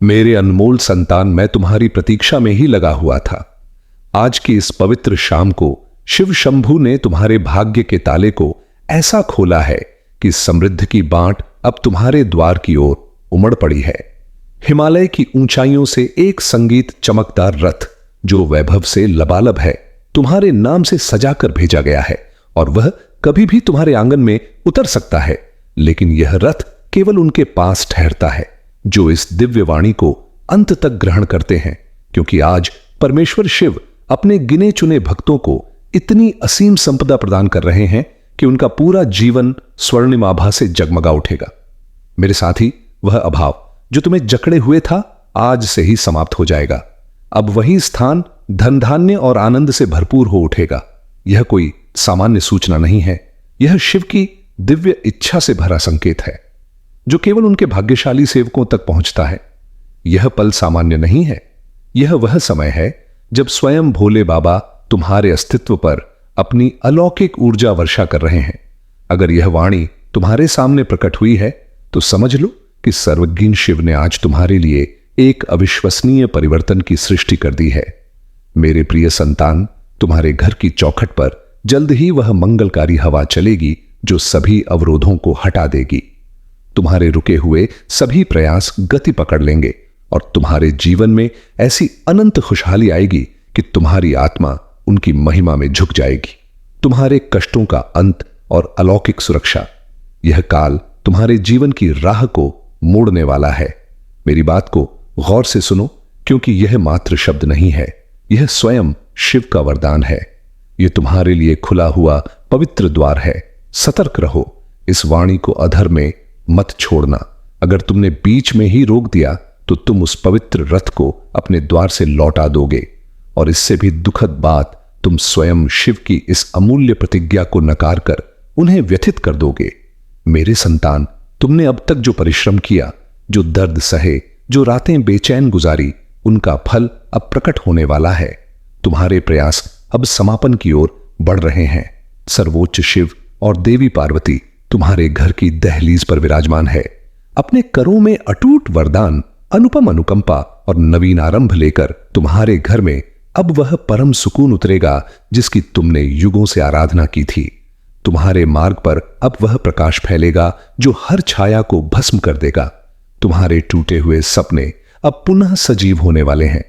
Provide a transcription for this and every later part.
मेरे अनमोल संतान, मैं तुम्हारी प्रतीक्षा में ही लगा हुआ था। आज की इस पवित्र शाम को शिव शंभू ने तुम्हारे भाग्य के ताले को ऐसा खोला है कि समृद्धि की बांट अब तुम्हारे द्वार की ओर उमड़ पड़ी है। हिमालय की ऊंचाइयों से एक संगीत चमकदार रथ जो वैभव से लबालब है तुम्हारे नाम से सजाकर भेजा गया है, और वह कभी भी तुम्हारे आंगन में उतर सकता है। लेकिन यह रथ केवल उनके पास ठहरता है जो इस दिव्य वाणी को अंत तक ग्रहण करते हैं, क्योंकि आज परमेश्वर शिव अपने गिने चुने भक्तों को इतनी असीम संपदा प्रदान कर रहे हैं कि उनका पूरा जीवन स्वर्णिम आभा से जगमगा उठेगा। मेरे साथी, वह अभाव जो तुम्हें जकड़े हुए था आज से ही समाप्त हो जाएगा। अब वही स्थान धन धान्य और आनंद से भरपूर हो उठेगा। यह कोई सामान्य सूचना नहीं है, यह शिव की दिव्य इच्छा से भरा संकेत है जो केवल उनके भाग्यशाली सेवकों तक पहुंचता है। यह पल सामान्य नहीं है, यह वह समय है जब स्वयं भोले बाबा तुम्हारे अस्तित्व पर अपनी अलौकिक ऊर्जा वर्षा कर रहे हैं। अगर यह वाणी तुम्हारे सामने प्रकट हुई है तो समझ लो कि सर्वज्ञ शिव ने आज तुम्हारे लिए एक अविश्वसनीय परिवर्तन की सृष्टि कर दी है। मेरे प्रिय संतान, तुम्हारे घर की चौखट पर जल्द ही वह मंगलकारी हवा चलेगी जो सभी अवरोधों को हटा देगी। तुम्हारे रुके हुए सभी प्रयास गति पकड़ लेंगे और तुम्हारे जीवन में ऐसी अनंत खुशहाली आएगी कि तुम्हारी आत्मा उनकी महिमा में झुक जाएगी। तुम्हारे कष्टों का अंत और अलौकिक सुरक्षा, यह काल तुम्हारे जीवन की राह को मोड़ने वाला है। मेरी बात को गौर से सुनो, क्योंकि यह मात्र शब्द नहीं है, यह स्वयं शिव का वरदान है। यह तुम्हारे लिए खुला हुआ पवित्र द्वार है। सतर्क रहो, इस वाणी को अधर में मत छोड़ना। अगर तुमने बीच में ही रोक दिया तो तुम उस पवित्र रथ को अपने द्वार से लौटा दोगे, और इससे भी दुखद बात, तुम स्वयं शिव की इस अमूल्य प्रतिज्ञा को नकार कर उन्हें व्यथित कर दोगे। मेरे संतान, तुमने अब तक जो परिश्रम किया, जो दर्द सहे, जो रातें बेचैन गुजारी, उनका फल अब प्रकट होने वाला है। तुम्हारे प्रयास अब समापन की ओर बढ़ रहे हैं। सर्वोच्च शिव और देवी पार्वती तुम्हारे घर की दहलीज पर विराजमान है। अपने करों में अटूट वरदान, अनुपम अनुकंपा और नवीन आरंभ लेकर तुम्हारे घर में अब वह परम सुकून उतरेगा जिसकी तुमने युगों से आराधना की थी। तुम्हारे मार्ग पर अब वह प्रकाश फैलेगा जो हर छाया को भस्म कर देगा। तुम्हारे टूटे हुए सपने अब पुनः सजीव होने वाले हैं।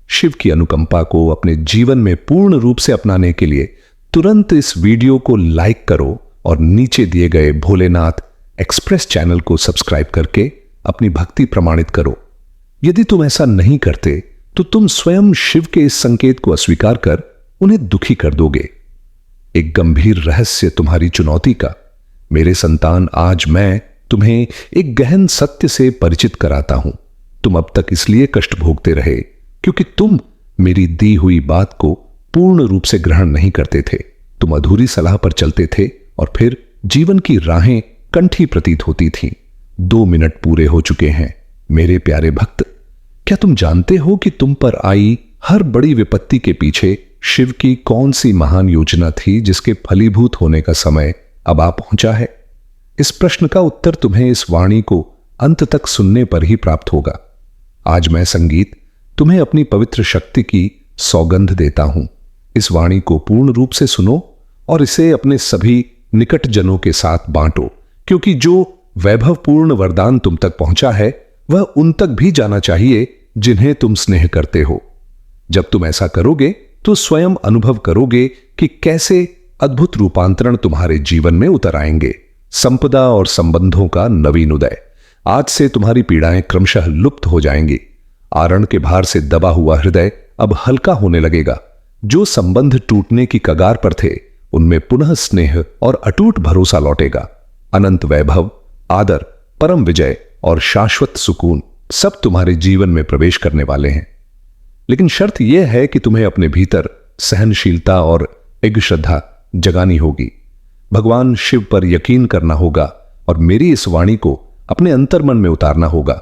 शिव की अनुकंपा को अपने जीवन में पूर्ण रूप से अपनाने के लिए तुरंत इस वीडियो को लाइक करो और नीचे दिए गए भोलेनाथ एक्सप्रेस चैनल को सब्सक्राइब करके अपनी भक्ति प्रमाणित करो। यदि तुम ऐसा नहीं करते तो तुम स्वयं शिव के इस संकेत को अस्वीकार कर उन्हें दुखी कर दोगे। एक गंभीर रहस्य तुम्हारी चुनौती का। मेरे संतान, आज मैं तुम्हें एक गहन सत्य से परिचित कराता हूं। तुम अब तक इसलिए कष्ट भोगते रहे क्योंकि तुम मेरी दी हुई बात को पूर्ण रूप से ग्रहण नहीं करते थे। तुम अधूरी सलाह पर चलते थे और फिर जीवन की राहें कंठी प्रतीत होती थीं। 2 मिनट पूरे हो चुके हैं। मेरे प्यारे भक्त, क्या तुम जानते हो कि तुम पर आई हर बड़ी विपत्ति के पीछे शिव की कौन सी महान योजना थी जिसके फलीभूत होने का समय अब आ पहुंचा है? इस प्रश्न का उत्तर तुम्हें इस वाणी को अंत तक सुनने पर ही प्राप्त होगा। आज मैं संगीत तुम्हें अपनी पवित्र शक्ति की सौगंध देता हूं। इस वाणी को पूर्ण रूप से सुनो और इसे अपने सभी निकट जनों के साथ बांटो, क्योंकि जो वैभवपूर्ण वरदान तुम तक पहुंचा है वह उन तक भी जाना चाहिए जिन्हें तुम स्नेह करते हो। जब तुम ऐसा करोगे तो स्वयं अनुभव करोगे कि कैसे अद्भुत रूपांतरण तुम्हारे जीवन में उतर आएंगे। संपदा और संबंधों का नवीन उदय। आज से तुम्हारी पीड़ाएं क्रमशः लुप्त हो जाएंगी। आरण के भार से दबा हुआ हृदय अब हल्का होने लगेगा। जो संबंध टूटने की कगार पर थे उनमें पुनः स्नेह और अटूट भरोसा लौटेगा। अनंत वैभव, आदर, परम विजय और शाश्वत सुकून सब तुम्हारे जीवन में प्रवेश करने वाले हैं। लेकिन शर्त यह है कि तुम्हें अपने भीतर सहनशीलता और एक श्रद्धा जगानी होगी। भगवान शिव पर यकीन करना होगा और मेरी इस वाणी को अपने अंतर्मन में उतारना होगा।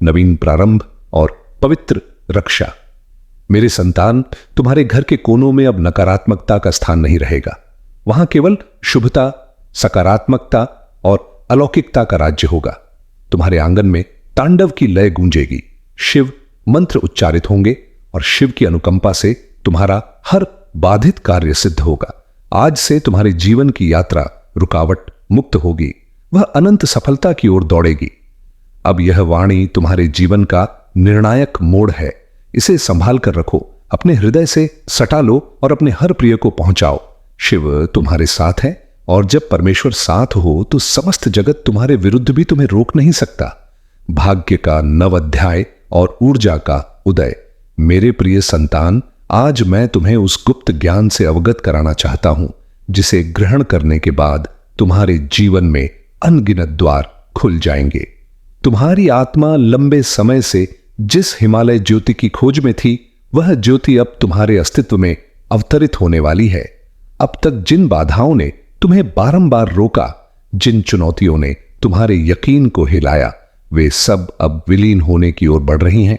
नवीन प्रारंभ और पवित्र रक्षा। मेरे संतान, तुम्हारे घर के कोनों में अब नकारात्मकता का स्थान नहीं रहेगा। वहां केवल शुभता, सकारात्मकता और अलौकिकता का राज्य होगा। तुम्हारे आंगन में तांडव की लय गूंजेगी। शिव मंत्र उच्चारित होंगे और शिव की अनुकंपा से तुम्हारा हर बाधित कार्य सिद्ध होगा। आज से तुम्हारे जीवन की यात्रा रुकावट मुक्त होगी, वह अनंत सफलता की ओर दौड़ेगी। अब यह वाणी तुम्हारे जीवन का निर्णायक मोड़ है। इसे संभाल कर रखो, अपने हृदय से सटा लो और अपने हर प्रिय को पहुंचाओ। शिव तुम्हारे साथ है और जब परमेश्वर साथ हो तो समस्त जगत तुम्हारे विरुद्ध भी तुम्हें रोक नहीं सकता। भाग्य का नव अध्याय और ऊर्जा का उदय। मेरे प्रिय संतान, आज मैं तुम्हें उस गुप्त ज्ञान से अवगत कराना चाहता हूं जिसे ग्रहण करने के बाद तुम्हारे जीवन में अनगिनत द्वार खुल जाएंगे। तुम्हारी आत्मा लंबे समय से जिस हिमालय ज्योति की खोज में थी, वह ज्योति अब तुम्हारे अस्तित्व में अवतरित होने वाली है। अब तक जिन बाधाओं ने तुम्हें बारंबार रोका, जिन चुनौतियों ने तुम्हारे यकीन को हिलाया, वे सब अब विलीन होने की ओर बढ़ रही हैं।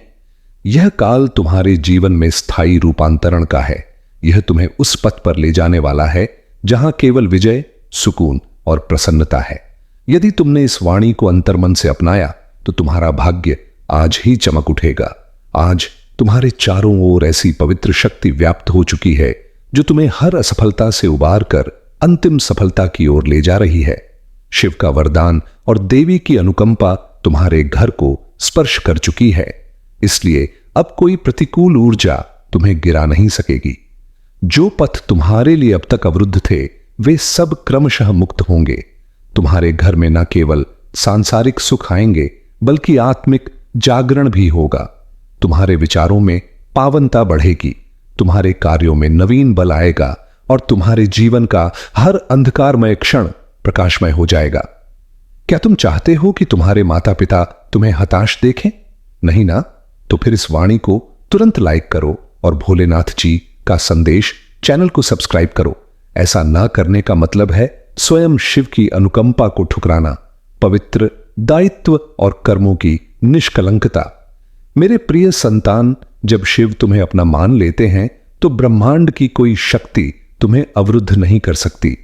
यह काल तुम्हारे जीवन में स्थायी रूपांतरण का है। यह तुम्हें उस पथ पर ले जाने वाला है जहां केवल विजय, सुकून और प्रसन्नता है। यदि तुमने इस वाणी को अंतर्मन से अपनाया तो तुम्हारा भाग्य आज ही चमक उठेगा। आज तुम्हारे चारों ओर ऐसी पवित्र शक्ति व्याप्त हो चुकी है जो तुम्हें हर असफलता से उबार कर अंतिम सफलता की ओर ले जा रही है। शिव का वरदान और देवी की अनुकंपा तुम्हारे घर को स्पर्श कर चुकी है, इसलिए अब कोई प्रतिकूल ऊर्जा तुम्हें गिरा नहीं सकेगी। जो पथ तुम्हारे लिए अब तक अवरुद्ध थे, वे सब क्रमशः मुक्त होंगे। तुम्हारे घर में न केवल सांसारिक सुख आएंगे बल्कि आत्मिक जागरण भी होगा। तुम्हारे विचारों में पावनता बढ़ेगी, तुम्हारे कार्यों में नवीन बल आएगा और तुम्हारे जीवन का हर अंधकारमय क्षण प्रकाशमय हो जाएगा। क्या तुम चाहते हो कि तुम्हारे माता पिता तुम्हें हताश देखें? नहीं ना? तो फिर इस वाणी को तुरंत लाइक करो और भोलेनाथ जी का संदेश चैनल को सब्सक्राइब करो। ऐसा ना करने का मतलब है स्वयं शिव की अनुकंपा को ठुकराना, पवित्र दायित्व और कर्मों की निष्कलंकता। मेरे प्रिय संतान, जब शिव तुम्हें अपना मान लेते हैं तो ब्रह्मांड की कोई शक्ति तुम्हें अवरुद्ध नहीं कर सकती।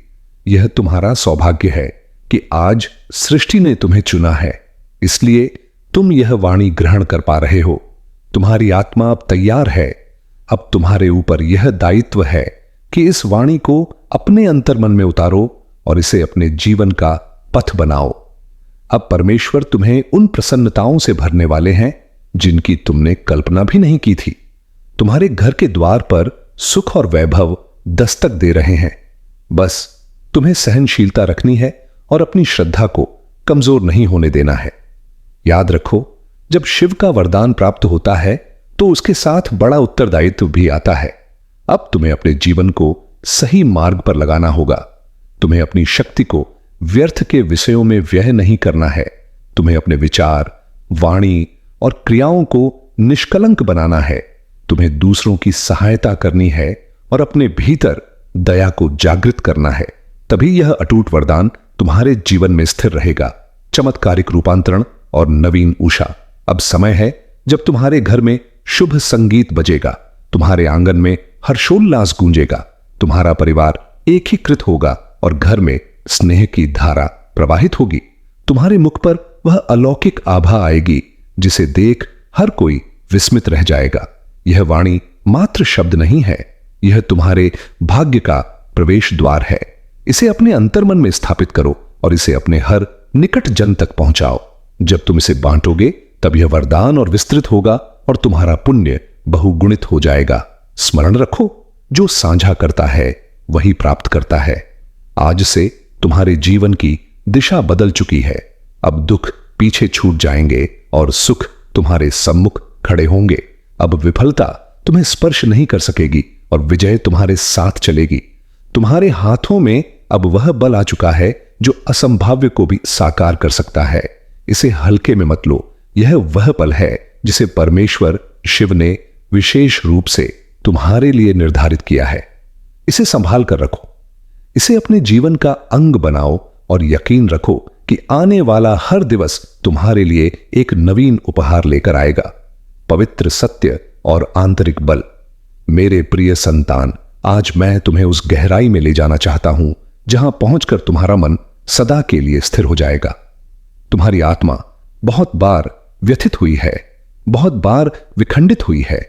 यह तुम्हारा सौभाग्य है कि आज सृष्टि ने तुम्हें चुना है, इसलिए तुम यह वाणी ग्रहण कर पा रहे हो। तुम्हारी आत्मा अब तैयार है। अब तुम्हारे ऊपर यह दायित्व है कि इस वाणी को अपने अंतर्मन में उतारो और इसे अपने जीवन का पथ बनाओ। अब परमेश्वर तुम्हें उन प्रसन्नताओं से भरने वाले हैं जिनकी तुमने कल्पना भी नहीं की थी। तुम्हारे घर के द्वार पर सुख और वैभव दस्तक दे रहे हैं। बस तुम्हें सहनशीलता रखनी है और अपनी श्रद्धा को कमजोर नहीं होने देना है। याद रखो, जब शिव का वरदान प्राप्त होता है तो उसके साथ बड़ा उत्तरदायित्व भी आता है। अब तुम्हें अपने जीवन को सही मार्ग पर लगाना होगा। तुम्हें अपनी शक्ति को व्यर्थ के विषयों में व्यय नहीं करना है। तुम्हें अपने विचार, वाणी और क्रियाओं को निष्कलंक बनाना है। तुम्हें दूसरों की सहायता करनी है और अपने भीतर दया को जागृत करना है। तभी यह अटूट वरदान तुम्हारे जीवन में स्थिर रहेगा। चमत्कारिक रूपांतरण और नवीन ऊषा। अब समय है जब तुम्हारे घर में शुभ संगीत बजेगा, तुम्हारे आंगन में हर्षोल्लास गूंजेगा, तुम्हारा परिवार एकीकृत होगा और घर में स्नेह की धारा प्रवाहित होगी। तुम्हारे मुख पर वह अलौकिक आभा आएगी जिसे देख हर कोई विस्मित रह जाएगा। यह वाणी मात्र शब्द नहीं है, यह तुम्हारे भाग्य का प्रवेश द्वार है। इसे अपने अंतर्मन में स्थापित करो और इसे अपने हर निकट जन तक पहुंचाओ। जब तुम इसे बांटोगे तब यह वरदान और विस्तृत होगा और तुम्हारा पुण्य बहुगुणित हो जाएगा। स्मरण रखो, जो साझा करता है वही प्राप्त करता है। आज से तुम्हारे जीवन की दिशा बदल चुकी है। अब दुख पीछे छूट जाएंगे और सुख तुम्हारे सम्मुख खड़े होंगे। अब विफलता तुम्हें स्पर्श नहीं कर सकेगी और विजय तुम्हारे साथ चलेगी। तुम्हारे हाथों में अब वह बल आ चुका है जो असंभाव्य को भी साकार कर सकता है। इसे हल्के में मत लो। यह वह पल है जिसे परमेश्वर शिव ने विशेष रूप से तुम्हारे लिए निर्धारित किया है। इसे संभाल कर रखो, इसे अपने जीवन का अंग बनाओ और यकीन रखो कि आने वाला हर दिवस तुम्हारे लिए एक नवीन उपहार लेकर आएगा, पवित्र सत्य और आंतरिक बल। मेरे प्रिय संतान, आज मैं तुम्हें उस गहराई में ले जाना चाहता हूं जहां पहुंचकर तुम्हारा मन सदा के लिए स्थिर हो जाएगा। तुम्हारी आत्मा बहुत बार व्यथित हुई है, बहुत बार विखंडित हुई है,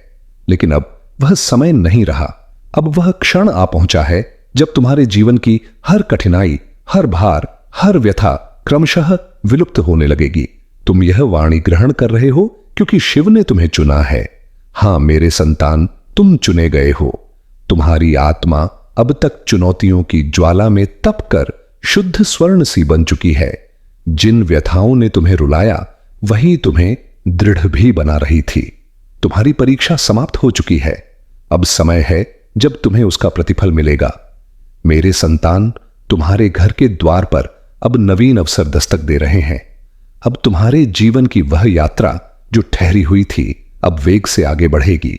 लेकिन अब वह समय नहीं रहा। अब वह क्षण आ पहुंचा है जब तुम्हारे जीवन की हर कठिनाई, हर भार, हर व्यथा क्रमशः विलुप्त होने लगेगी। तुम यह वाणी ग्रहण कर रहे हो क्योंकि शिव ने तुम्हें चुना है। हां मेरे संतान, तुम चुने गए हो। तुम्हारी आत्मा अब तक चुनौतियों की ज्वाला में तप कर शुद्ध स्वर्ण सी बन चुकी है। जिन व्यथाओं ने तुम्हें रुलाया वही तुम्हें दृढ़ भी बना रही थी। तुम्हारी परीक्षा समाप्त हो चुकी है। अब समय है जब तुम्हें उसका प्रतिफल मिलेगा। मेरे संतान, तुम्हारे घर के द्वार पर अब नवीन अवसर दस्तक दे रहे हैं। अब तुम्हारे जीवन की वह यात्रा जो ठहरी हुई थी अब वेग से आगे बढ़ेगी।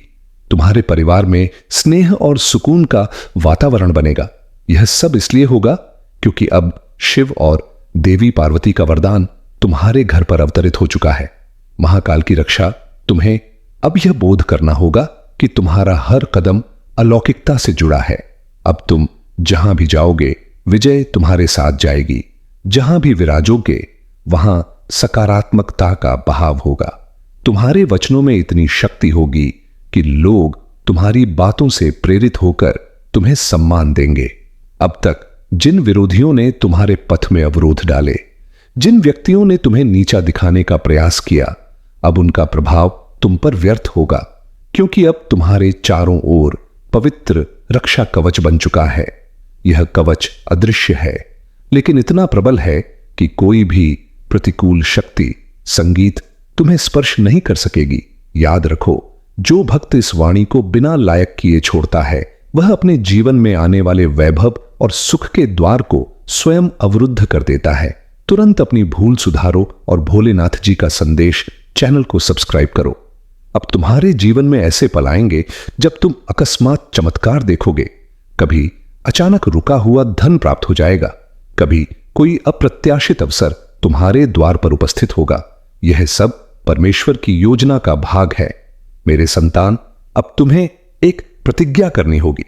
तुम्हारे परिवार में स्नेह और सुकून का वातावरण बनेगा। यह सब इसलिए होगा क्योंकि अब शिव और देवी पार्वती का वरदान तुम्हारे घर पर अवतरित हो चुका है। महाकाल की रक्षा तुम्हें अब यह बोध करना होगा कि तुम्हारा हर कदम अलौकिकता से जुड़ा है। अब तुम जहां भी जाओगे विजय तुम्हारे साथ जाएगी। जहां भी विराजोगे वहां सकारात्मकता का बहाव होगा। तुम्हारे वचनों में इतनी शक्ति होगी कि लोग तुम्हारी बातों से प्रेरित होकर तुम्हें सम्मान देंगे। अब तक जिन विरोधियों ने तुम्हारे पथ में अवरोध डाले, जिन व्यक्तियों ने तुम्हें नीचा दिखाने का प्रयास किया, अब उनका प्रभाव तुम पर व्यर्थ होगा, क्योंकि अब तुम्हारे चारों ओर पवित्र रक्षा कवच बन चुका है। यह कवच अदृश्य है, लेकिन इतना प्रबल है कि कोई भी प्रतिकूल शक्ति, संगीत तुम्हें स्पर्श नहीं कर सकेगी। याद रखो, जो भक्त इस वाणी को बिना लायक किए छोड़ता है वह अपने जीवन में आने वाले वैभव और सुख के द्वार को स्वयं अवरुद्ध कर देता है। तुरंत अपनी भूल सुधारो और भोलेनाथ जी का संदेश चैनल को सब्सक्राइब करो। अब तुम्हारे जीवन में ऐसे पल आएंगे जब तुम अकस्मात चमत्कार देखोगे। कभी अचानक रुका हुआ धन प्राप्त हो जाएगा, कभी कोई अप्रत्याशित अवसर तुम्हारे द्वार पर उपस्थित होगा। यह सब परमेश्वर की योजना का भाग है। मेरे संतान, अब तुम्हें एक प्रतिज्ञा करनी होगी।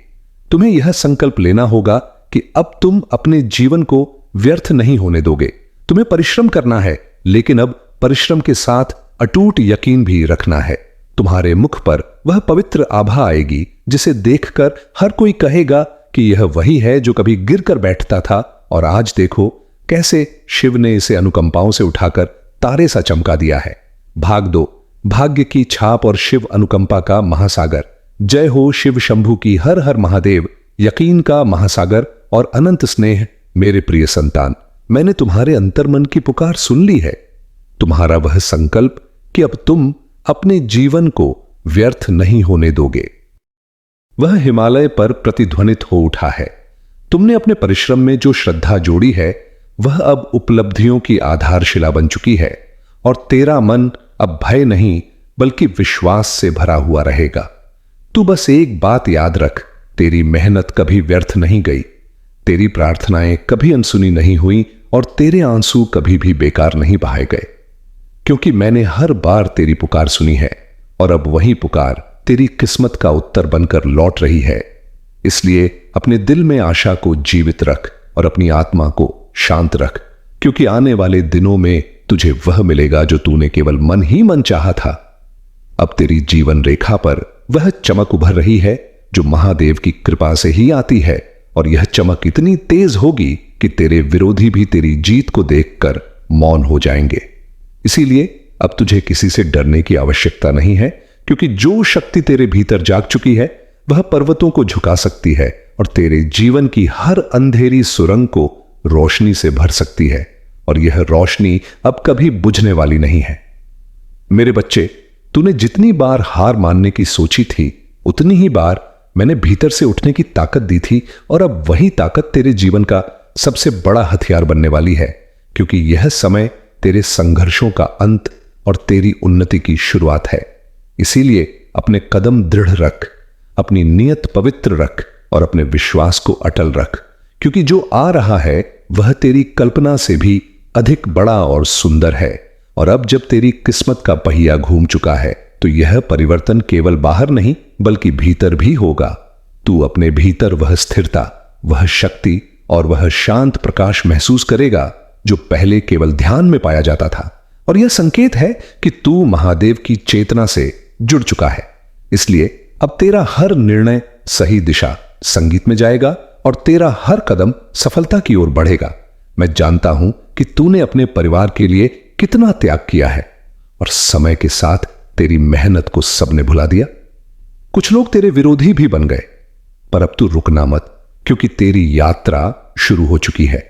तुम्हें यह संकल्प लेना होगा कि अब तुम अपने जीवन को व्यर्थ नहीं होने दोगे। तुम्हें परिश्रम करना है, लेकिन अब परिश्रम के साथ अटूट यकीन भी रखना है। तुम्हारे मुख पर वह पवित्र आभा आएगी जिसे देखकर हर कोई कहेगा कि यह वही है जो कभी गिरकर बैठता था और आज देखो कैसे शिव ने इसे अनुकंपाओं से उठाकर तारे सा चमका दिया है। भाग दो, भाग्य की छाप और शिव अनुकंपा का महासागर। जय हो शिव शंभू की, हर हर महादेव। यकीन का महासागर और अनंत स्नेह। मेरे प्रिय संतान, मैंने तुम्हारे अंतर्मन की पुकार सुन ली है। तुम्हारा वह संकल्प कि अब तुम अपने जीवन को व्यर्थ नहीं होने दोगे, वह हिमालय पर प्रतिध्वनित हो उठा है। तुमने अपने परिश्रम में जो श्रद्धा जोड़ी है वह अब उपलब्धियों की आधारशिला बन चुकी है और तेरा मन अब भय नहीं बल्कि विश्वास से भरा हुआ रहेगा। तू बस एक बात याद रख, तेरी मेहनत कभी व्यर्थ नहीं गई, तेरी प्रार्थनाएं कभी अनसुनी नहीं हुई और तेरे आंसू कभी भी बेकार नहीं बहाए गए, क्योंकि मैंने हर बार तेरी पुकार सुनी है और अब वही पुकार तेरी किस्मत का उत्तर बनकर लौट रही है। इसलिए अपने दिल में आशा को जीवित रख और अपनी आत्मा को शांत रख, क्योंकि आने वाले दिनों में तुझे वह मिलेगा जो तूने केवल मन ही मन चाहा था। अब तेरी जीवन रेखा पर वह चमक उभर रही है जो महादेव की कृपा से ही आती है, और यह चमक इतनी तेज होगी कि तेरे विरोधी भी तेरी जीत को देखकर मौन हो जाएंगे। इसीलिए अब तुझे किसी से डरने की आवश्यकता नहीं है, क्योंकि जो शक्ति तेरे भीतर जाग चुकी है वह पर्वतों को झुका सकती है और तेरे जीवन की हर अंधेरी सुरंग को रोशनी से भर सकती है, और यह रोशनी अब कभी बुझने वाली नहीं है। मेरे बच्चे, तूने जितनी बार हार मानने की सोची थी उतनी ही बार मैंने भीतर से उठने की ताकत दी थी, और अब वही ताकत तेरे जीवन का सबसे बड़ा हथियार बनने वाली है, क्योंकि यह समय तेरे संघर्षों का अंत और तेरी उन्नति की शुरुआत है। इसीलिए अपने कदम दृढ़ रख, अपनी नियत पवित्र रख और अपने विश्वास को अटल रख, क्योंकि जो आ रहा है वह तेरी कल्पना से भी अधिक बड़ा और सुंदर है। और अब जब तेरी किस्मत का पहिया घूम चुका है तो यह परिवर्तन केवल बाहर नहीं बल्कि भीतर भी होगा। तू अपने भीतर वह स्थिरता, वह शक्ति और वह शांत प्रकाश महसूस करेगा जो पहले केवल ध्यान में पाया जाता था। और यह संकेत है कि तू महादेव की चेतना से जुड़ चुका है। इसलिए अब तेरा हर निर्णय सही दिशा संगीत में जाएगा और तेरा हर कदम सफलता की ओर बढ़ेगा। मैं जानता हूं कि तूने अपने परिवार के लिए कितना त्याग किया है और समय के साथ तेरी मेहनत को सबने भुला दिया। कुछ लोग तेरे विरोधी भी बन गए, पर अब तू रुकना मत, क्योंकि तेरी यात्रा शुरू हो चुकी है।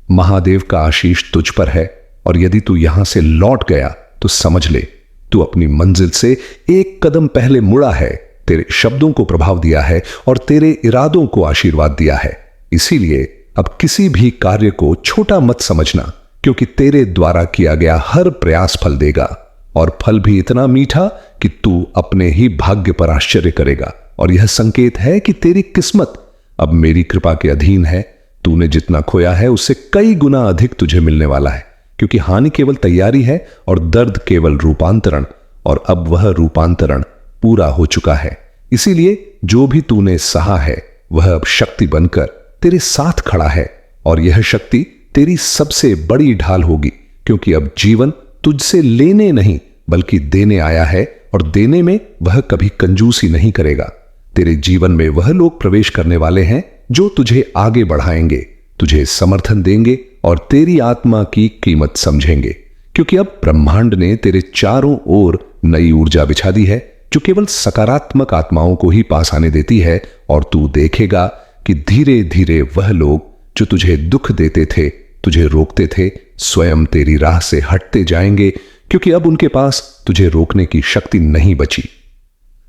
महादेव का आशीष तुझ पर है और यदि तू यहां से लौट गया तो समझ ले तू अपनी मंजिल से एक कदम पहले मुड़ा है। तेरे शब्दों को प्रभाव दिया है और तेरे इरादों को आशीर्वाद दिया है। इसीलिए अब किसी भी कार्य को छोटा मत समझना, क्योंकि तेरे द्वारा किया गया हर प्रयास फल देगा, और फल भी इतना मीठा कि तू अपने ही भाग्य पर आश्चर्य करेगा। और यह संकेत है कि तेरी किस्मत अब मेरी कृपा के अधीन है। तूने जितना खोया है उससे कई गुना अधिक तुझे मिलने वाला है, क्योंकि हानि केवल तैयारी है और दर्द केवल रूपांतरण, और अब वह रूपांतरण पूरा हो चुका है। इसीलिए जो भी तूने सहा है वह अब शक्ति बनकर तेरे साथ खड़ा है, और यह शक्ति तेरी सबसे बड़ी ढाल होगी, क्योंकि अब जीवन तुझसे लेने नहीं बल्कि देने आया है, और देने में वह कभी कंजूसी नहीं करेगा। तेरे जीवन में वह लोग प्रवेश करने वाले हैं जो तुझे आगे बढ़ाएंगे, तुझे समर्थन देंगे और तेरी आत्मा की कीमत समझेंगे, क्योंकि अब ब्रह्मांड ने तेरे चारों ओर नई ऊर्जा बिछा दी है जो केवल सकारात्मक आत्माओं को ही पास आने देती है। और तू देखेगा कि धीरे धीरे वह लोग जो तुझे दुख देते थे, तुझे रोकते थे, स्वयं तेरी राह से हटते जाएंगे, क्योंकि अब उनके पास तुझे रोकने की शक्ति नहीं बची।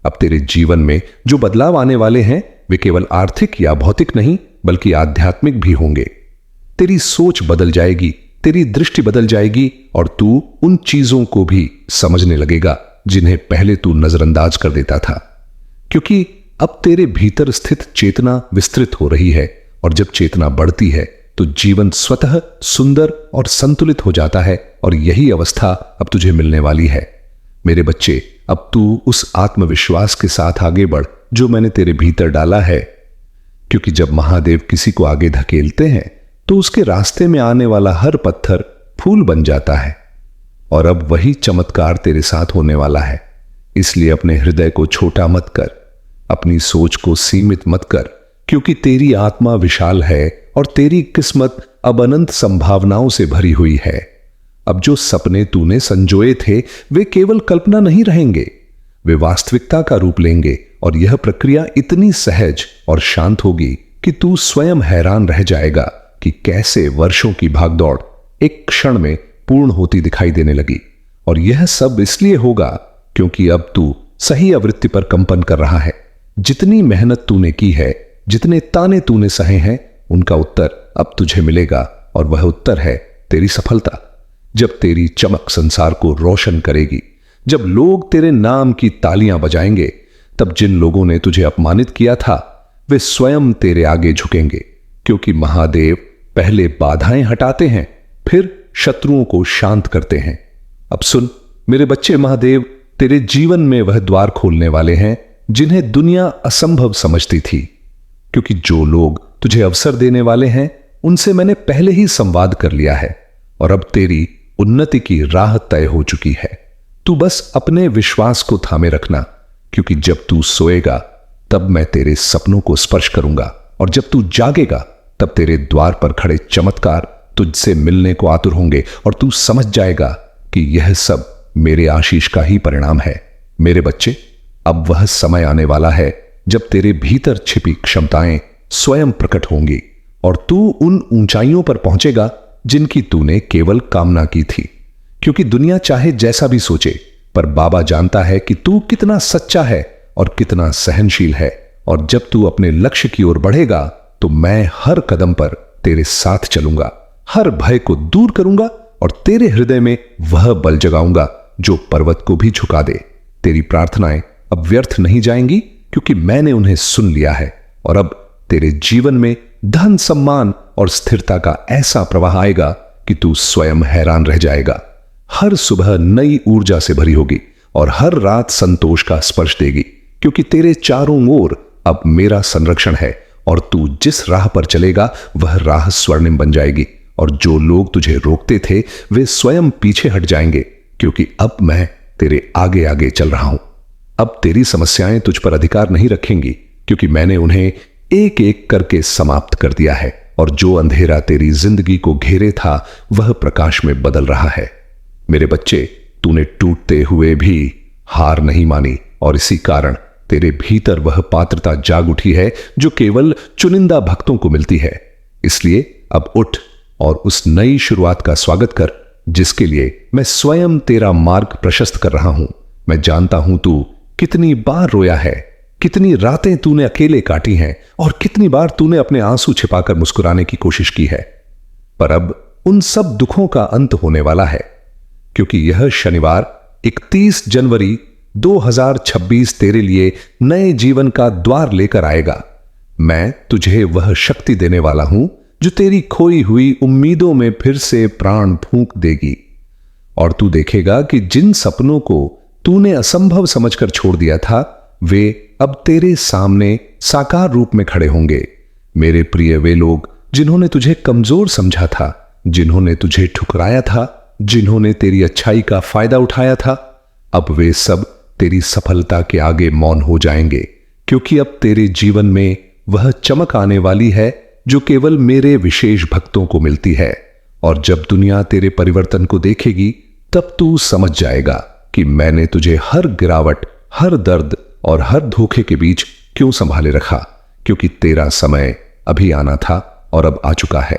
अब तेरे जीवन में जो बदलाव आने वाले हैं वे केवल आर्थिक या भौतिक नहीं बल्कि आध्यात्मिक भी होंगे। तेरी सोच बदल जाएगी, तेरी दृष्टि बदल जाएगी, और तू उन चीजों को भी समझने लगेगा जिन्हें पहले तू नजरअंदाज कर देता था, क्योंकि अब तेरे भीतर स्थित चेतना विस्तृत हो रही है, और जब चेतना बढ़ती है तो जीवन स्वतः सुंदर और संतुलित हो जाता है। और यही अवस्था अब तुझे मिलने वाली है। मेरे बच्चे, अब तू उस आत्मविश्वास के साथ आगे बढ़ जो मैंने तेरे भीतर डाला है, क्योंकि जब महादेव किसी को आगे धकेलते हैं तो उसके रास्ते में आने वाला हर पत्थर फूल बन जाता है। और अब वही चमत्कार तेरे साथ होने वाला है। इसलिए अपने हृदय को छोटा मत कर, अपनी सोच को सीमित मत कर, क्योंकि तेरी आत्मा विशाल है और तेरी किस्मत अब अनंत संभावनाओं से भरी हुई है। अब जो सपने तूने संजोए थे वे केवल कल्पना नहीं रहेंगे, वे वास्तविकता का रूप लेंगे, और यह प्रक्रिया इतनी सहज और शांत होगी कि तू स्वयं हैरान रह जाएगा कि कैसे वर्षों की भागदौड़ एक क्षण में पूर्ण होती दिखाई देने लगी। और यह सब इसलिए होगा क्योंकि अब तू सही आवृत्ति पर कंपन कर रहा है। जितनी मेहनत तूने की है, जितने ताने तूने सहे हैं, उनका उत्तर अब तुझे मिलेगा, और वह उत्तर है तेरी सफलता। जब तेरी चमक संसार को रोशन करेगी, जब लोग तेरे नाम की तालियां बजाएंगे, तब जिन लोगों ने तुझे अपमानित किया था वे स्वयं तेरे आगे झुकेंगे, क्योंकि महादेव पहले बाधाएं हटाते हैं, फिर शत्रुओं को शांत करते हैं। अब सुन मेरे बच्चे, महादेव तेरे जीवन में वह द्वार खोलने वाले हैं जिन्हें दुनिया असंभव समझती थी, क्योंकि जो लोग तुझे अवसर देने वाले हैं उनसे मैंने पहले ही संवाद कर लिया है, और अब तेरी उन्नति की राह तय हो चुकी है। तू बस अपने विश्वास को थामे रखना, क्योंकि जब तू सोएगा तब मैं तेरे सपनों को स्पर्श करूंगा, और जब तू जागेगा तब तेरे द्वार पर खड़े चमत्कार तुझसे मिलने को आतुर होंगे, और तू समझ जाएगा कि यह सब मेरे आशीष का ही परिणाम है। मेरे बच्चे, अब वह समय आने वाला है जब तेरे भीतर छिपी क्षमताएं स्वयं प्रकट होंगी, और तू उन ऊंचाइयों पर पहुंचेगा जिनकी तूने केवल कामना की थी। क्योंकि दुनिया चाहे जैसा भी सोचे, पर बाबा जानता है कि तू कितना सच्चा है और कितना सहनशील है, और जब तू अपने लक्ष्य की ओर बढ़ेगा तो मैं हर कदम पर तेरे साथ चलूंगा, हर भय को दूर करूंगा, और तेरे हृदय में वह बल जगाऊंगा जो पर्वत को भी झुका दे। तेरी प्रार्थनाएं अब व्यर्थ नहीं जाएंगी, क्योंकि मैंने उन्हें सुन लिया है, और अब तेरे जीवन में धन, सम्मान और स्थिरता का ऐसा प्रवाह आएगा कि तू स्वयं हैरान रह जाएगा। हर सुबह नई ऊर्जा से भरी होगी और हर रात संतोष का स्पर्श देगी, क्योंकि तेरे चारों ओर अब मेरा संरक्षण है, और तू जिस राह पर चलेगा वह राह स्वर्णिम बन जाएगी, और जो लोग तुझे रोकते थे वे स्वयं पीछे हट जाएंगे, क्योंकि अब मैं तेरे आगे आगे चल रहा हूं। अब तेरी समस्याएं तुझ पर अधिकार नहीं रखेंगी, क्योंकि मैंने उन्हें एक एक करके समाप्त कर दिया है, और जो अंधेरा तेरी जिंदगी को घेरे था वह प्रकाश में बदल रहा है। मेरे बच्चे, तूने टूटते हुए भी हार नहीं मानी, और इसी कारण तेरे भीतर वह पात्रता जाग उठी है जो केवल चुनिंदा भक्तों को मिलती है। इसलिए अब उठ और उस नई शुरुआत का स्वागत कर, जिसके लिए मैं स्वयं तेरा मार्ग प्रशस्त कर रहा हूं। मैं जानता हूं तू कितनी बार रोया है, कितनी रातें तूने अकेले काटी हैं, और कितनी बार तूने अपने आंसू छिपाकर मुस्कुराने की कोशिश की है। पर अब उन सब दुखों का अंत होने वाला है, क्योंकि यह शनिवार 31 जनवरी 2026 तेरे लिए नए जीवन का द्वार लेकर आएगा। मैं तुझे वह शक्ति देने वाला हूं जो तेरी खोई हुई उम्मीदों में फिर से प्राण फूंक देगी, और तू देखेगा कि जिन सपनों को तूने असंभव समझकर छोड़ दिया था वे अब तेरे सामने साकार रूप में खड़े होंगे। मेरे प्रिय, वे लोग जिन्होंने तुझे कमजोर समझा था, जिन्होंने तुझे ठुकराया था, जिन्होंने तेरी अच्छाई का फायदा उठाया था, अब वे सब तेरी सफलता के आगे मौन हो जाएंगे, क्योंकि अब तेरे जीवन में वह चमक आने वाली है जो केवल मेरे विशेष भक्तों को मिलती है। और जब दुनिया तेरे परिवर्तन को देखेगी तब तू समझ जाएगा कि मैंने तुझे हर गिरावट, हर दर्द और हर धोखे के बीच क्यों संभाले रखा, क्योंकि तेरा समय अभी आना था और अब आ चुका है।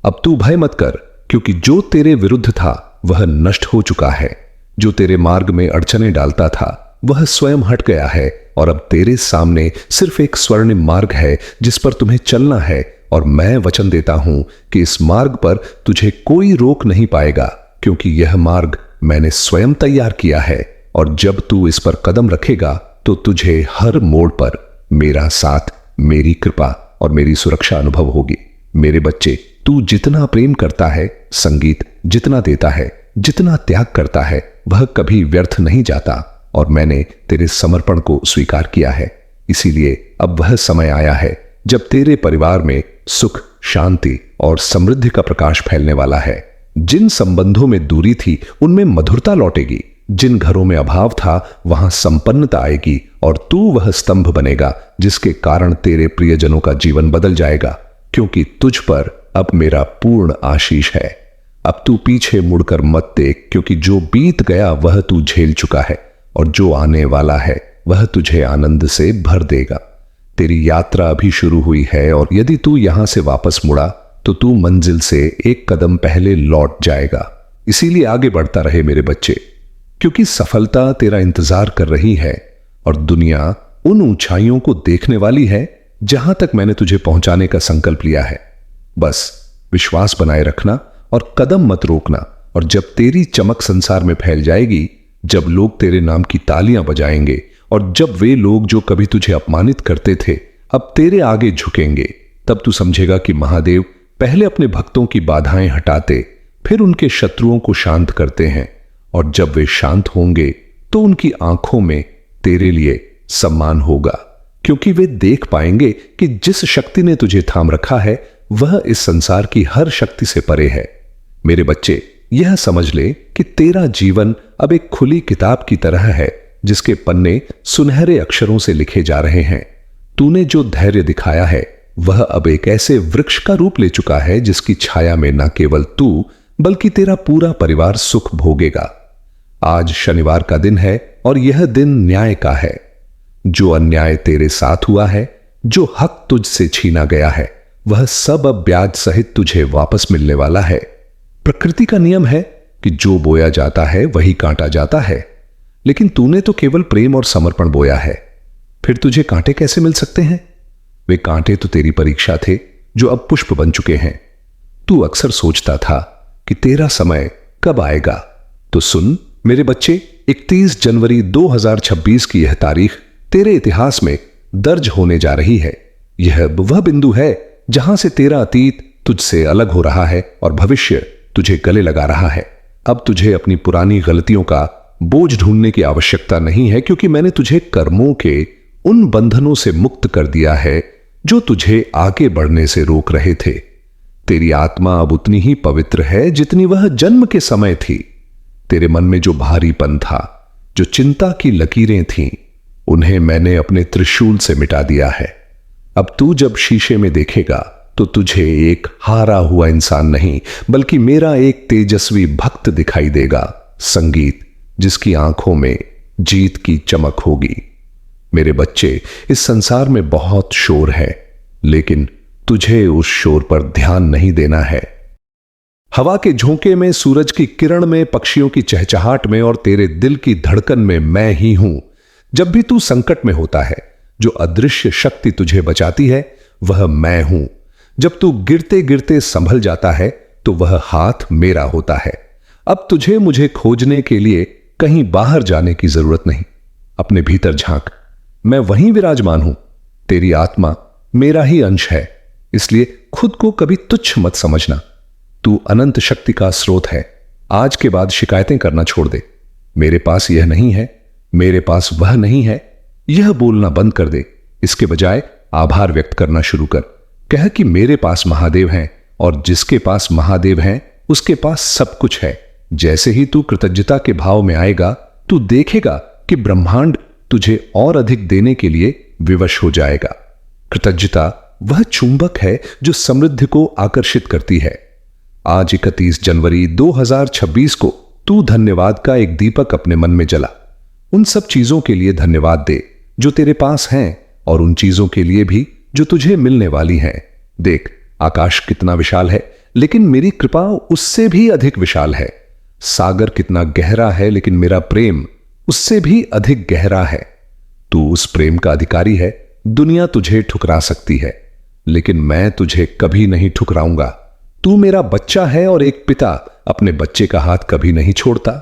अब तू भय मत कर, क्योंकि जो तेरे विरुद्ध था वह नष्ट हो चुका है। जो तेरे मार्ग में अड़चने डालता था वह स्वयं हट गया है, और अब तेरे सामने सिर्फ एक स्वर्णिम मार्ग है जिस पर तुम्हें चलना है। और मैं वचन देता हूं कि इस मार्ग पर तुझे कोई रोक नहीं पाएगा, क्योंकि यह मार्ग मैंने स्वयं तैयार किया है। और जब तू इस पर कदम रखेगा तो तुझे हर मोड़ पर मेरा साथ, मेरी कृपा और मेरी सुरक्षा अनुभव होगी। मेरे बच्चे, तू जितना प्रेम करता है, संगीत जितना देता है, जितना त्याग करता है, वह कभी व्यर्थ नहीं जाता, और मैंने तेरे समर्पण को स्वीकार किया है। इसीलिए अब वह समय आया है जब तेरे परिवार में सुख, शांति और समृद्धि का प्रकाश फैलने वाला है। जिन संबंधों में दूरी थी उनमें मधुरता लौटेगी, जिन घरों में अभाव था वहां संपन्नता आएगी, और तू वह स्तंभ बनेगा जिसके कारण तेरे प्रियजनों का जीवन बदल जाएगा, क्योंकि तुझ पर अब मेरा पूर्ण आशीष है। अब तू पीछे मुड़कर मत देख, क्योंकि जो बीत गया वह तू झेल चुका है, और जो आने वाला है वह तुझे आनंद से भर देगा। तेरी यात्रा अभी शुरू हुई है, और यदि तू यहां से वापस मुड़ा तो तू मंजिल से एक कदम पहले लौट जाएगा। इसीलिए आगे बढ़ता रहे मेरे बच्चे, क्योंकि सफलता तेरा इंतजार कर रही है, और दुनिया उन ऊंचाइयों को देखने वाली है जहां तक मैंने तुझे पहुंचाने का संकल्प लिया है। बस विश्वास बनाए रखना और कदम मत रोकना, और जब तेरी चमक संसार में फैल जाएगी, जब लोग तेरे नाम की तालियां बजाएंगे, और जब वे लोग जो कभी तुझे अपमानित करते थे अब तेरे आगे झुकेंगे, तब तू समझेगा कि महादेव पहले अपने भक्तों की बाधाएं हटाते, फिर उनके शत्रुओं को शांत करते हैं, और जब वे शांत होंगे तो उनकी आंखों में तेरे लिए सम्मान होगा, क्योंकि वे देख पाएंगे कि जिस शक्ति ने तुझे थाम रखा है वह इस संसार की हर शक्ति से परे है। मेरे बच्चे, यह समझ ले कि तेरा जीवन अब एक खुली किताब की तरह है जिसके पन्ने सुनहरे अक्षरों से लिखे जा रहे हैं। तूने जो धैर्य दिखाया है वह अब एक ऐसे वृक्ष का रूप ले चुका है जिसकी छाया में न केवल तू बल्कि तेरा पूरा परिवार सुख भोगेगा। आज शनिवार का दिन है, और यह दिन न्याय का है। जो अन्याय तेरे साथ हुआ है, जो हक तुझसे छीना गया है, वह सब अब ब्याज सहित तुझे वापस मिलने वाला है। प्रकृति का नियम है कि जो बोया जाता है वही काटा जाता है, लेकिन तूने तो केवल प्रेम और समर्पण बोया है, फिर तुझे कांटे कैसे मिल सकते हैं? वे कांटे तो तेरी परीक्षा थे जो अब पुष्प बन चुके हैं। तू अक्सर सोचता था कि तेरा समय कब आएगा, तो सुन मेरे बच्चे, 31 जनवरी 2026 की यह तारीख तेरे इतिहास में दर्ज होने जा रही है। यह वह बिंदु है जहां से तेरा अतीत तुझसे अलग हो रहा है और भविष्य तुझे गले लगा रहा है। अब तुझे अपनी पुरानी गलतियों का बोझ ढूंढने की आवश्यकता नहीं है, क्योंकि मैंने तुझे कर्मों के उन बंधनों से मुक्त कर दिया है जो तुझे आगे बढ़ने से रोक रहे थे। तेरी आत्मा अब उतनी ही पवित्र है जितनी वह जन्म के समय थी। तेरे मन में जो भारीपन था, जो चिंता की लकीरें थीं, उन्हें मैंने अपने त्रिशूल से मिटा दिया है। अब तू जब शीशे में देखेगा तो तुझे एक हारा हुआ इंसान नहीं, बल्कि मेरा एक तेजस्वी भक्त दिखाई देगा, संगीत जिसकी आंखों में जीत की चमक होगी। मेरे बच्चे, इस संसार में बहुत शोर है, लेकिन तुझे उस शोर पर ध्यान नहीं देना है। हवा के झोंके में, सूरज की किरण में, पक्षियों की चहचहाट में और तेरे दिल की धड़कन में मैं ही हूं। जब भी तू संकट में होता है, जो अदृश्य शक्ति तुझे बचाती है वह मैं हूं। जब तू गिरते गिरते संभल जाता है तो वह हाथ मेरा होता है। अब तुझे मुझे खोजने के लिए कहीं बाहर जाने की जरूरत नहीं। अपने भीतर झांक, मैं वहीं विराजमान हूं। तेरी आत्मा मेरा ही अंश है, इसलिए खुद को कभी तुच्छ मत समझना। तू अनंत शक्ति का स्रोत है। आज के बाद शिकायतें करना छोड़ दे। मेरे पास यह नहीं है, मेरे पास वह नहीं है, यह बोलना बंद कर दे। इसके बजाय आभार व्यक्त करना शुरू कर। कह कि मेरे पास महादेव हैं, और जिसके पास महादेव हैं उसके पास सब कुछ है। जैसे ही तू कृतज्ञता के भाव में आएगा, तू देखेगा कि ब्रह्मांड तुझे और अधिक देने के लिए विवश हो जाएगा। कृतज्ञता वह चुंबक है जो समृद्धि को आकर्षित करती है। आज 31 जनवरी 2026 को तू धन्यवाद का एक दीपक अपने मन में जला। उन सब चीजों के लिए धन्यवाद दे जो तेरे पास हैं, और उन चीजों के लिए भी जो तुझे मिलने वाली हैं। देख, आकाश कितना विशाल है, लेकिन मेरी कृपा उससे भी अधिक विशाल है। सागर कितना गहरा है, लेकिन मेरा प्रेम उससे भी अधिक गहरा है। तू उस प्रेम का अधिकारी है। दुनिया तुझे ठुकरा सकती है, लेकिन मैं तुझे कभी नहीं ठुकराऊंगा। तू मेरा बच्चा है, और एक पिता अपने बच्चे का हाथ कभी नहीं छोड़ता।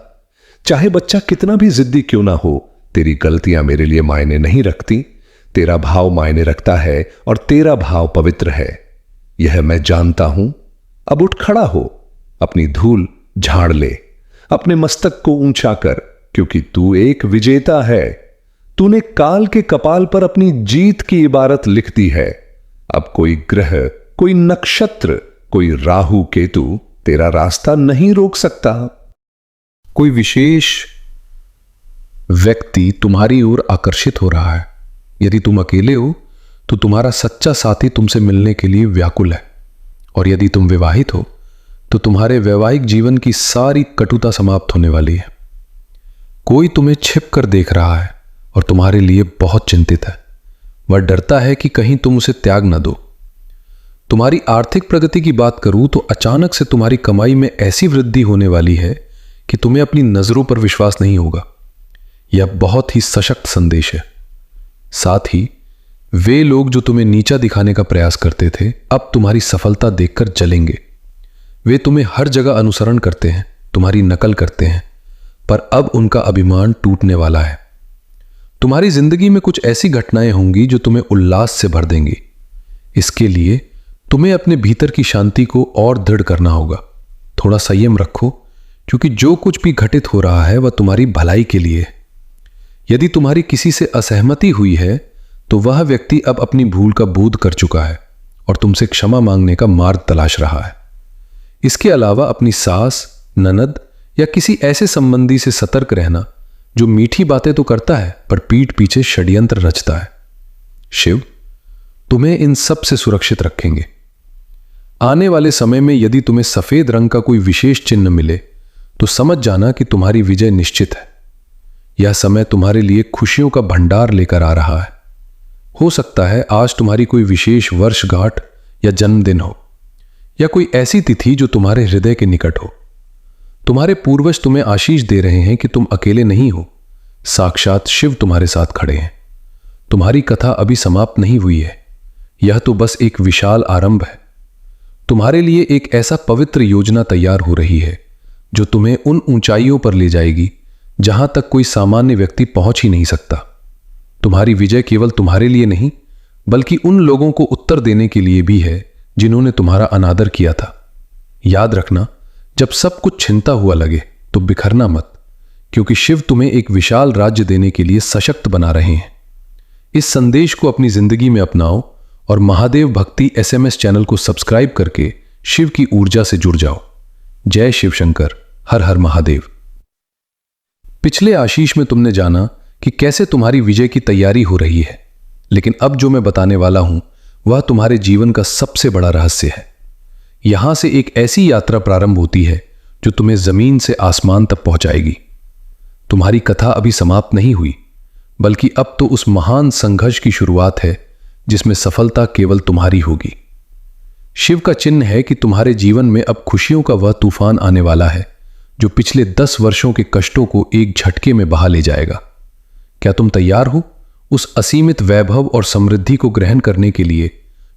चाहे बच्चा कितना भी जिद्दी क्यों ना हो, तेरी गलतियां मेरे लिए मायने नहीं रखती। तेरा भाव मायने रखता है, और तेरा भाव पवित्र है, यह मैं जानता हूं। अब उठ खड़ा हो, अपनी धूल झाड़ ले, अपने मस्तक को ऊंचा कर, क्योंकि तू एक विजेता है। तूने काल के कपाल पर अपनी जीत की इबारत लिख दी है। अब कोई ग्रह, कोई नक्षत्र, कोई राहु केतु तेरा रास्ता नहीं रोक सकता। कोई विशेष व्यक्ति तुम्हारी ओर आकर्षित हो रहा है। यदि तुम अकेले हो तो तुम्हारा सच्चा साथी तुमसे मिलने के लिए व्याकुल है, और यदि तुम विवाहित हो तो तुम्हारे वैवाहिक जीवन की सारी कटुता समाप्त होने वाली है। कोई तुम्हें छिप कर देख रहा है और तुम्हारे लिए बहुत चिंतित है। वह डरता है कि कहीं तुम उसे त्याग न दो। तुम्हारी आर्थिक प्रगति की बात करूं तो अचानक से तुम्हारी कमाई में ऐसी वृद्धि होने वाली है कि तुम्हें अपनी नजरों पर विश्वास नहीं होगा। यह बहुत ही सशक्त संदेश है। साथ ही वे लोग जो तुम्हें नीचा दिखाने का प्रयास करते थे, अब तुम्हारी सफलता देखकर जलेंगे। वे तुम्हें हर जगह अनुसरण करते हैं, तुम्हारी नकल करते हैं, पर अब उनका अभिमान टूटने वाला है। तुम्हारी जिंदगी में कुछ ऐसी घटनाएं होंगी जो तुम्हें उल्लास से भर देंगी। इसके लिए तुम्हें अपने भीतर की शांति को और दृढ़ करना होगा। थोड़ा संयम रखो, क्योंकि जो कुछ भी घटित हो रहा है वह तुम्हारी भलाई के लिए है। यदि तुम्हारी किसी से असहमति हुई है तो वह व्यक्ति अब अपनी भूल का बोध कर चुका है और तुमसे क्षमा मांगने का मार्ग तलाश रहा है। इसके अलावा अपनी सास, ननद या किसी ऐसे संबंधी से सतर्क रहना जो मीठी बातें तो करता है पर पीठ पीछे षड्यंत्र रचता है। शिव तुम्हें इन सब से सुरक्षित रखेंगे। आने वाले समय में यदि तुम्हें सफेद रंग का कोई विशेष चिन्ह मिले तो समझ जाना कि तुम्हारी विजय निश्चित है। यह समय तुम्हारे लिए खुशियों का भंडार लेकर आ रहा है। हो सकता है आज तुम्हारी कोई विशेष वर्षगांठ या जन्मदिन हो, या कोई ऐसी तिथि जो तुम्हारे हृदय के निकट हो। तुम्हारे पूर्वज तुम्हें आशीष दे रहे हैं कि तुम अकेले नहीं हो। साक्षात शिव तुम्हारे साथ खड़े हैं। तुम्हारी कथा अभी समाप्त नहीं हुई है, यह तो बस एक विशाल आरंभ है। तुम्हारे लिए एक ऐसा पवित्र योजना तैयार हो रही है जो तुम्हें उन ऊंचाइयों पर ले जाएगी जहां तक कोई सामान्य व्यक्ति पहुंच ही नहीं सकता। तुम्हारी विजय केवल तुम्हारे लिए नहीं, बल्कि उन लोगों को उत्तर देने के लिए भी है जिन्होंने तुम्हारा अनादर किया था। याद रखना, जब सब कुछ छिनता हुआ लगे तो बिखरना मत, क्योंकि शिव तुम्हें एक विशाल राज्य देने के लिए सशक्त बना रहे हैं। इस संदेश को अपनी जिंदगी में अपनाओ और महादेव भक्ति SMS चैनल को सब्सक्राइब करके शिव की ऊर्जा से जुड़ जाओ। जय शिव शंकर। हर हर महादेव। पिछले आशीष में तुमने जाना कि कैसे तुम्हारी विजय की तैयारी हो रही है, लेकिन अब जो मैं बताने वाला हूं वह तुम्हारे जीवन का सबसे बड़ा रहस्य है। यहां से एक ऐसी यात्रा प्रारंभ होती है जो तुम्हें जमीन से आसमान तक पहुंचाएगी। तुम्हारी कथा अभी समाप्त नहीं हुई, बल्कि अब तो उस महान संघर्ष की शुरुआत है जिसमें सफलता केवल तुम्हारी होगी। शिव का चिन्ह है कि तुम्हारे जीवन में अब खुशियों का वह तूफान आने वाला है जो पिछले 10 वर्षों के कष्टों को एक झटके में बहा ले जाएगा। क्या तुम तैयार हो उस असीमित वैभव और समृद्धि को ग्रहण करने के लिए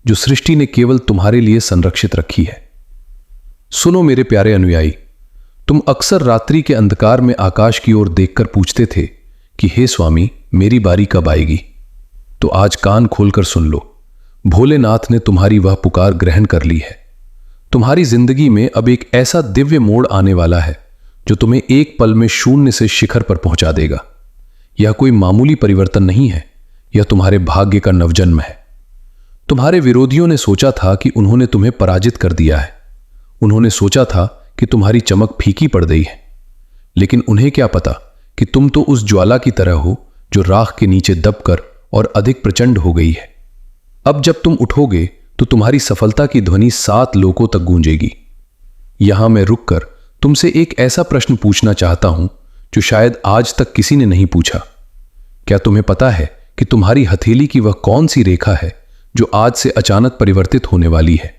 जो सृष्टि ने केवल तुम्हारे लिए संरक्षित रखी है? सुनो मेरे प्यारे अनुयायी, तुम अक्सर रात्रि के अंधकार में आकाश की ओर देखकर पूछते थे कि हे स्वामी, मेरी बारी कब आएगी? तो आज कान खोलकर सुन लो, भोलेनाथ ने तुम्हारी वह पुकार ग्रहण कर ली है। तुम्हारी जिंदगी में अब एक ऐसा दिव्य मोड़ आने वाला है जो तुम्हें एक पल में शून्य से शिखर पर पहुंचा देगा। यह कोई मामूली परिवर्तन नहीं है, यह तुम्हारे भाग्य का नवजन्म है। तुम्हारे विरोधियों ने सोचा था कि उन्होंने तुम्हें पराजित कर दिया है। उन्होंने सोचा था कि तुम्हारी चमक फीकी पड़ गई है, लेकिन उन्हें क्या पता कि तुम तो उस ज्वाला की तरह हो जो राख के नीचे दबकर और अधिक प्रचंड हो गई है। अब जब तुम उठोगे तो तुम्हारी सफलता की ध्वनि 7 लोकों तक गूंजेगी। यहां मैं रुककर तुमसे एक ऐसा प्रश्न पूछना चाहता हूं जो शायद आज तक किसी ने नहीं पूछा। क्या तुम्हें पता है कि तुम्हारी हथेली की वह कौन सी रेखा है जो आज से अचानक परिवर्तित होने वाली है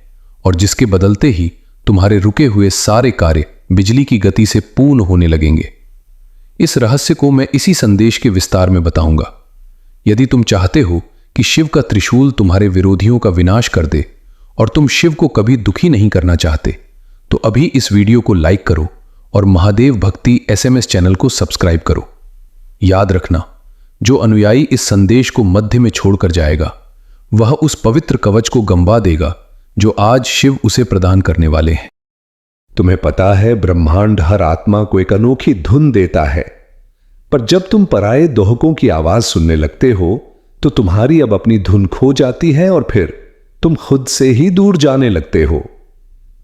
और जिसके बदलते ही तुम्हारे रुके हुए सारे कार्य बिजली की गति से पूर्ण होने लगेंगे? इस रहस्य को मैं इसी संदेश के विस्तार में बताऊंगा। यदि तुम चाहते हो कि शिव का त्रिशूल तुम्हारे विरोधियों का विनाश कर दे और तुम शिव को कभी दुखी नहीं करना चाहते, तो अभी इस वीडियो को लाइक करो और महादेव भक्ति SMS चैनल को सब्सक्राइब करो। याद रखना, जो अनुयायी इस संदेश को मध्य में छोड़कर जाएगा वह उस पवित्र कवच को गंवा देगा जो आज शिव उसे प्रदान करने वाले हैं। तुम्हें पता है, ब्रह्मांड हर आत्मा को एक अनोखी धुन देता है, पर जब तुम पराये दोहकों की आवाज सुनने लगते हो तो तुम्हारी अब अपनी धुन खो जाती है और फिर तुम खुद से ही दूर जाने लगते हो।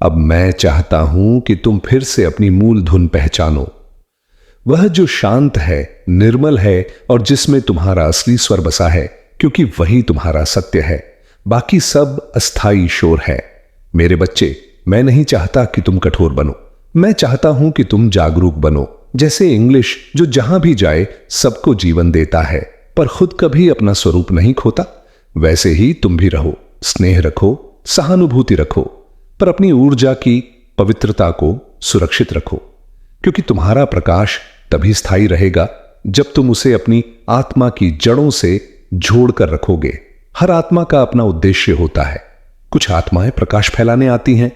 अब मैं चाहता हूं कि तुम फिर से अपनी मूल धुन पहचानो, वह जो शांत है, निर्मल है और जिसमें तुम्हारा असली स्वर बसा है, क्योंकि वही तुम्हारा सत्य है। बाकी सब अस्थाई शोर है। मेरे बच्चे, मैं नहीं चाहता कि तुम कठोर बनो, मैं चाहता हूं कि तुम जागरूक बनो। जैसे इंग्लिश जो जहां भी जाए सबको जीवन देता है पर खुद कभी अपना स्वरूप नहीं खोता, वैसे ही तुम भी रहो। स्नेह रखो, सहानुभूति रखो, पर अपनी ऊर्जा की पवित्रता को सुरक्षित रखो, क्योंकि तुम्हारा प्रकाश तभी स्थायी रहेगा जब तुम उसे अपनी आत्मा की जड़ों से जोड़कर रखोगे। हर आत्मा का अपना उद्देश्य होता है। कुछ आत्माएं प्रकाश फैलाने आती हैं,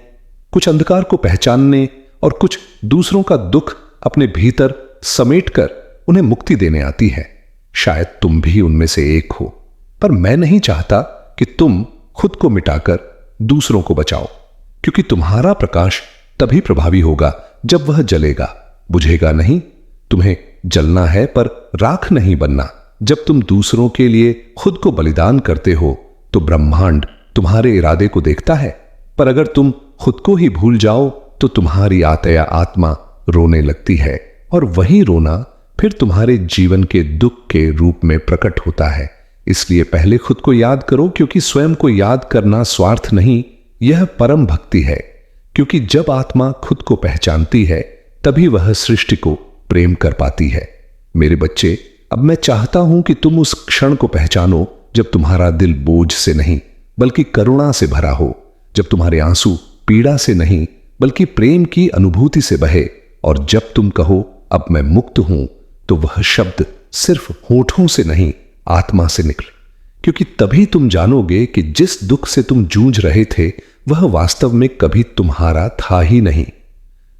कुछ अंधकार को पहचानने और कुछ दूसरों का दुख अपने भीतर समेटकर उन्हें मुक्ति देने आती है। शायद तुम भी उनमें से एक हो, पर मैं नहीं चाहता कि तुम खुद को मिटाकर दूसरों को बचाओ, क्योंकि तुम्हारा प्रकाश तभी प्रभावी होगा जब वह जलेगा, बुझेगा नहीं। तुम्हें जलना है पर राख नहीं बनना। जब तुम दूसरों के लिए खुद को बलिदान करते हो तो ब्रह्मांड तुम्हारे इरादे को देखता है, पर अगर तुम खुद को ही भूल जाओ तो तुम्हारी आत्या आत्मा रोने लगती है और वही रोना फिर तुम्हारे जीवन के दुख के रूप में प्रकट होता है। इसलिए पहले खुद को याद करो, क्योंकि स्वयं को याद करना स्वार्थ नहीं, यह परम भक्ति है। क्योंकि जब आत्मा खुद को पहचानती है तभी वह सृष्टि को प्रेम कर पाती है। मेरे बच्चे, अब मैं चाहता हूं कि तुम उस क्षण को पहचानो जब तुम्हारा दिल बोझ से नहीं बल्कि करुणा से भरा हो, जब तुम्हारे आंसू पीड़ा से नहीं बल्कि प्रेम की अनुभूति से बहे, और जब तुम कहो अब मैं मुक्त हूं, तो वह शब्द सिर्फ होठों से नहीं आत्मा से निकले। क्योंकि तभी तुम जानोगे कि जिस दुख से तुम जूझ रहे थे वह वास्तव में कभी तुम्हारा था ही नहीं।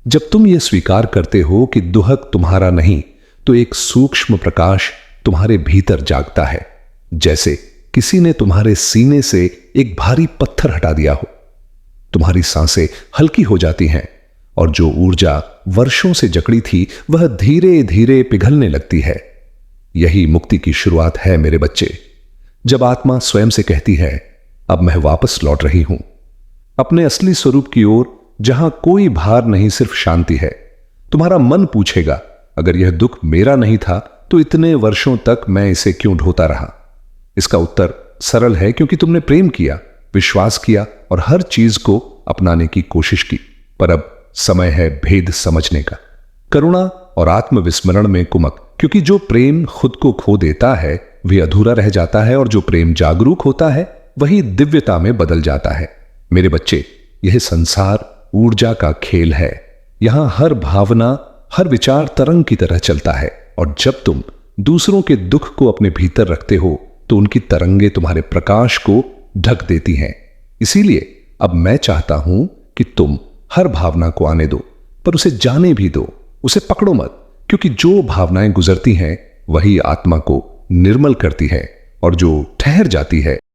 जब तुम यह स्वीकार करते हो कि दुहक तुम्हारा नहीं, तो एक सूक्ष्म प्रकाश तुम्हारे भीतर जागता है, जैसे किसी ने तुम्हारे सीने से एक भारी पत्थर हटा दिया हो। तुम्हारी सांसें हल्की हो जाती हैं और जो ऊर्जा वर्षों से जकड़ी थी वह धीरे धीरे पिघलने लगती है। यही मुक्ति की शुरुआत है मेरे बच्चे। जब आत्मा स्वयं से कहती है अब मैं वापस लौट रही हूं अपने असली स्वरूप की ओर, जहां कोई भार नहीं सिर्फ शांति है। तुम्हारा मन पूछेगा अगर यह दुख मेरा नहीं था तो इतने वर्षों तक मैं इसे क्यों ढोता रहा? इसका उत्तर सरल है, क्योंकि तुमने प्रेम किया, विश्वास किया और हर चीज को अपनाने की कोशिश की। पर अब समय है भेद समझने का। करुणा और आत्मविस्मरण में कुमक, क्योंकि जो प्रेम खुद को खो देता है वह अधूरा रह जाता है, और जो प्रेम जागरूक होता है वही दिव्यता में बदल जाता है। मेरे बच्चे, यह संसार ऊर्जा का खेल है। यहां हर भावना, हर विचार तरंग की तरह चलता है, और जब तुम दूसरों के दुख को अपने भीतर रखते हो तो उनकी तरंगे तुम्हारे प्रकाश को ढक देती हैं। इसीलिए अब मैं चाहता हूं कि तुम हर भावना को आने दो, पर उसे जाने भी दो, उसे पकड़ो मत, क्योंकि जो भावनाएं गुजरती हैं वही आत्मा को निर्मल करती है, और जो ठहर जाती है